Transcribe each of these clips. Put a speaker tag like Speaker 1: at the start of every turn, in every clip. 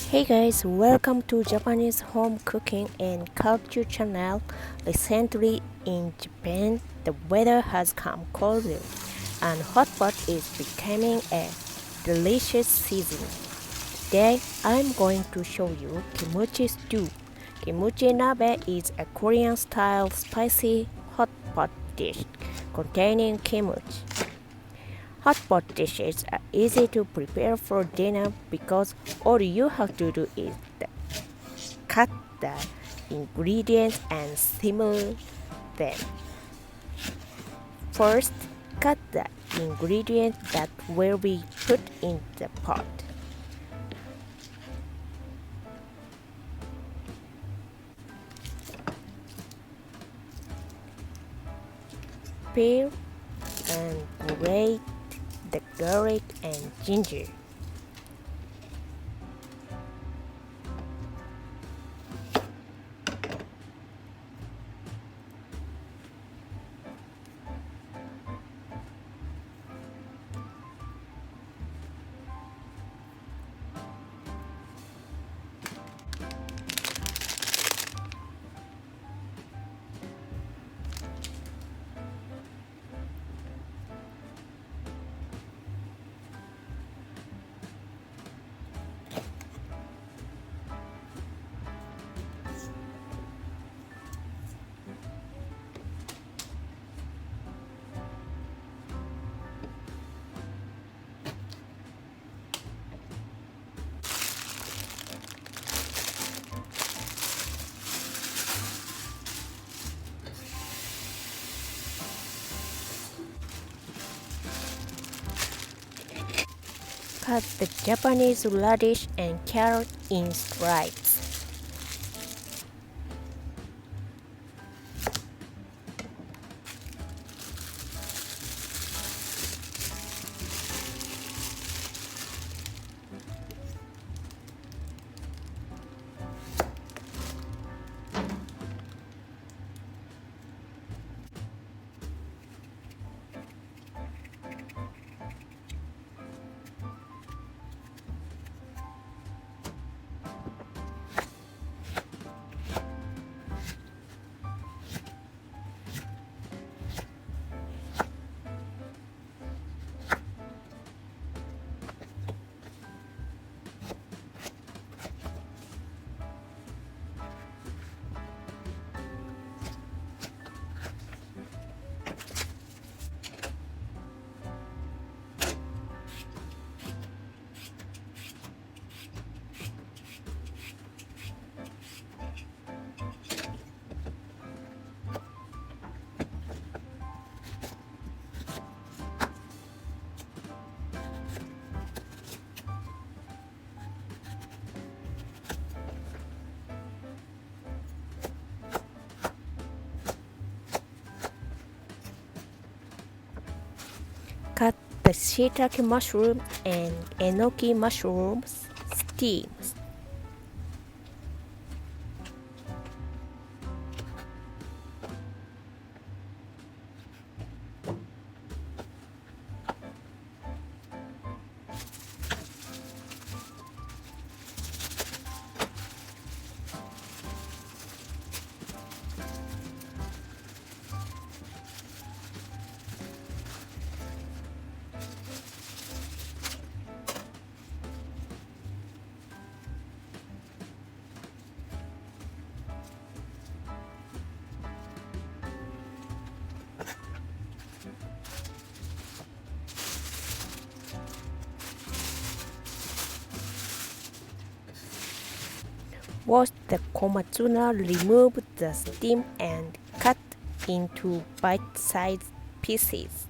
Speaker 1: Hey guys, welcome to Japanese home cooking and culture channel. Recently in Japan, the weather has come colder and hot pot is becoming a delicious season. Today, I'm going to show you kimchi stew. Kimchi nabe is a Korean style spicy hot pot dish containing kimchi. Hot pot dishes are easy to prepare for dinner because all you have to do is cut the ingredients and simmer them. First, cut the ingredients that will be put in the pot. Peel and grate the garlic and ginger. Cut the Japanese radish and carrot in stripes. Cut the shiitake mushroom and enoki mushrooms steams. Wash the komatsuna, remove the steam and cut into bite-sized pieces.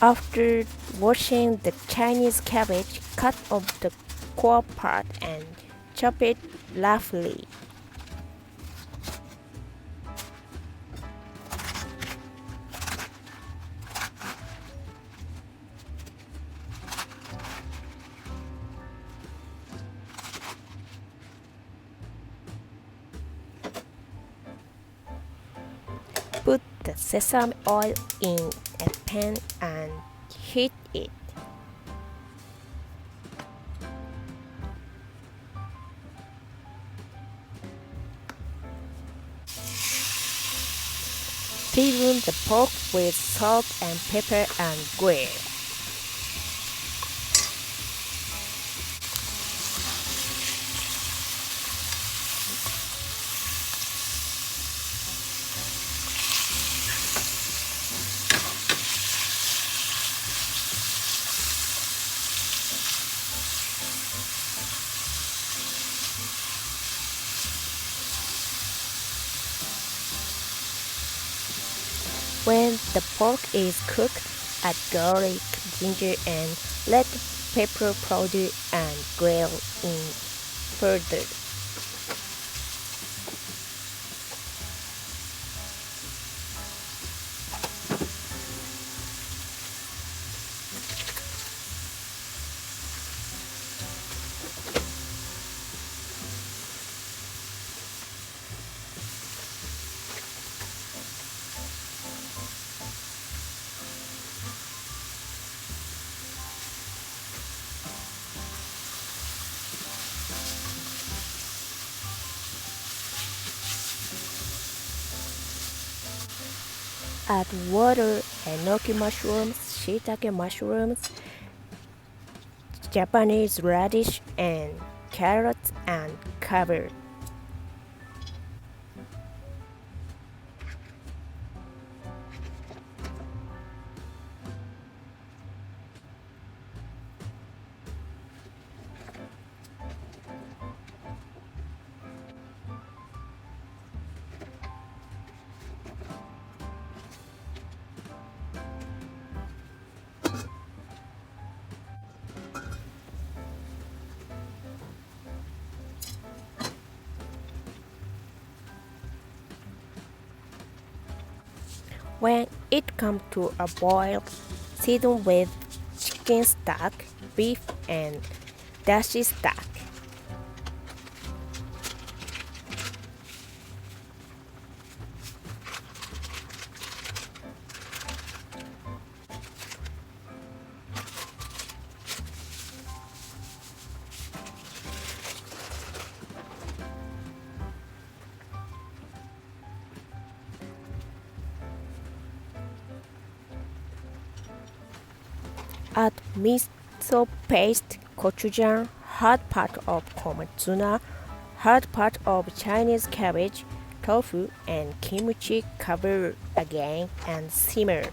Speaker 1: After washing the Chinese cabbage, cut off the core part and chop it roughly. Put the sesame oil in a pan and heat it. Season the pork with salt and pepper and grill. When the pork is cooked, add garlic, ginger, and let pepper powder and grill in further. Add water, enoki mushrooms, shiitake mushrooms, Japanese radish, and carrots and cover. When it comes to a boil, season with chicken stock, beef, and dashi stock. Add miso paste, gochujang, hard part of komatsuna, hard part of Chinese cabbage, tofu, and kimchi. Cover again and simmer.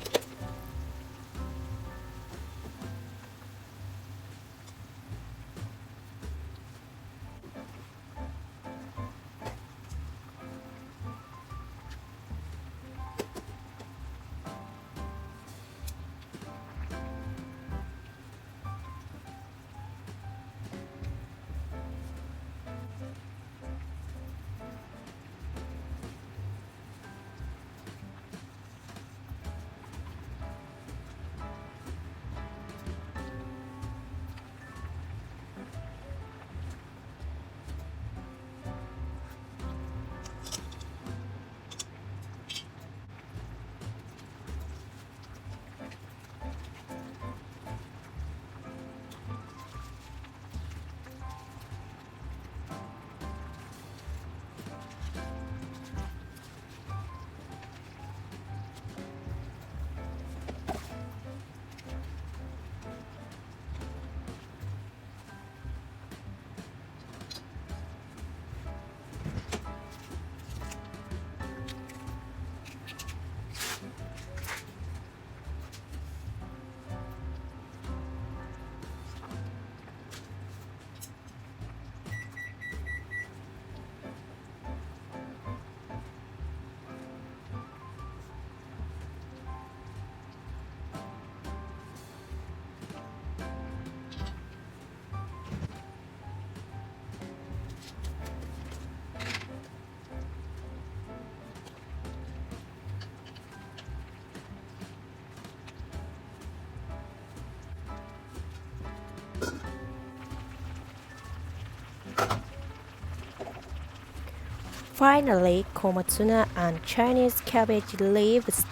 Speaker 1: Finally, komatsuna and Chinese cabbage leaves,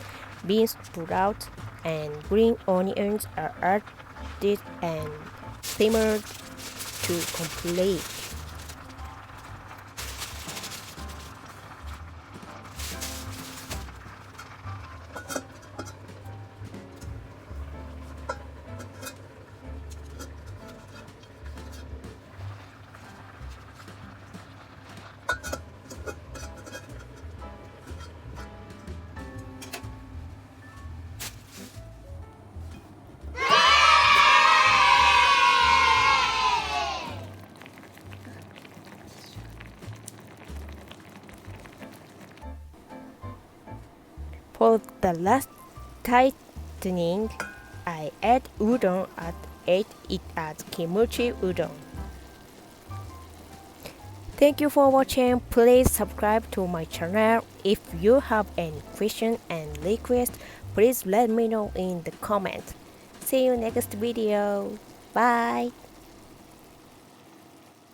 Speaker 1: bean sprout, and green onions are added and simmered to complete. For the last tightening, I add udon and ate it as kimchi udon. Thank you for watching. Please subscribe to my channel. If you have any question and request, please let me know in the comment. See you next video. Bye.